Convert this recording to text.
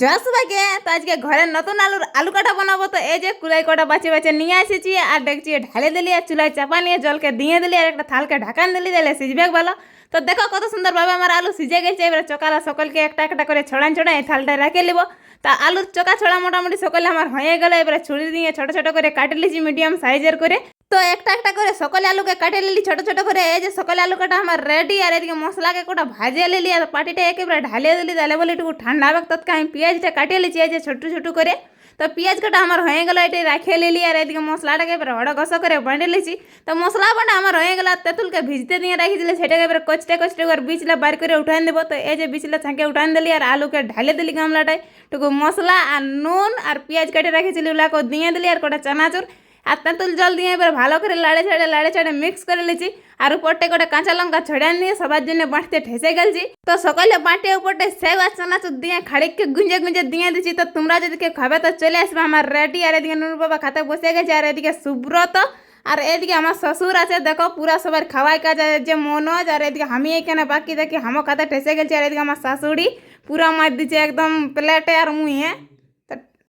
জয় সবাইকে। তো আজকে ঘরে নতুন আলু কাটা বানাবো। তো এই যে কুলাই কটা বাঁচে বাঁচে নিয়ে এসেছি আর ডেকচি ঢালে দিলি আর চুলায় চাপা নিয়ে জলকে দিয়ে দিলি আর একটা থালকে ঢাকান দিলি, দিলে সিজবে ভালো। তো দেখো কত সুন্দরভাবে আমার আলু সিজে গেছে। এবারে চকালা সকলকে একটা একটা করে ছড়ান ছড়ান এই থালটায় রেখে নিব। তা আলুর চকা ছড়া মোটামুটি সকলে আমার হয়ে গেল। এবারে ছুরি দিয়ে ছোট ছোট করে কাটে লিছি মিডিয়াম সাইজের করে। তো একটা একটা করে সকলে আলুকে কাটে নিলি ছোট ছোট করে। এই যে সকলে আলু কাটা আমার রেডি। আর এদিকে মশলাকে কোটা ভাজে নিলি আর পাটিটা একেবারে ঢালিয়ে দিলি, তাহলে বলে একটু ঠান্ডা হবে। তৎকে আমি পেঁয়াজটা কাটিয়ে লিছি এই যে ছোট ছোট করে। তো পেঁয়াজ কাটা আমার হয়ে গেল, এটাই রাখিয়ে নিলি। আর এদিকে মশলাটাকে এবারে অড়ঘস করে বাঁধে লিছি। তো মশলা বাটা আমার হয়ে গেল। আর তেঁতুলকে ভিজতে দিয়ে রাখি দিলে সেটাকে এবারে কচটে কচটে করে বিচলা বার করে উঠান দেবো। তো এই যে বিচলা ছাঁকে উঠান দিলি আর আলুকে ঢালে দিলি গামলাটায়। টুকু মশলা আর নুন আর পেঁয়াজ কেটে রেখেছিলি ওগুলাকে দিয়ে দিলি আর কটা চানাচুর আর তেঁতুল জল দিয়ে এবার ভালো করে লাড়ে ছাড়ে মিক্স করে লিছি। আর উপরটা করে কাঁচা লঙ্কা ছড়ান দিয়ে সবার জন্য বাঁটতে ঠেসে গেলছি। তো সকালে বাঁটে উপরটা সেব আর চানাচুর দিয়ে খাড়িককে গুঁজে গুঁজে দিয়ে দিচ্ছি। তো তোমরা যদি কেউ খাবে তো চলে আসবে আমার রেডি। আর এদিকে নুর বাবা খাতে বসে গেছে আর এদিকে সুব্রত আর এদিকে আমার শ্বশুর আছে। দেখো পুরা সবার খাওয়াই কাজ যে মনোজ। আর এদিকে আমি এখানে বাকি দেখি হামো খাতে ঠেসে গেছি। আর এদিকে আমার শাশুড়ি পুরা মাছ দিচ্ছে একদম প্লেটে আর মুঁহে।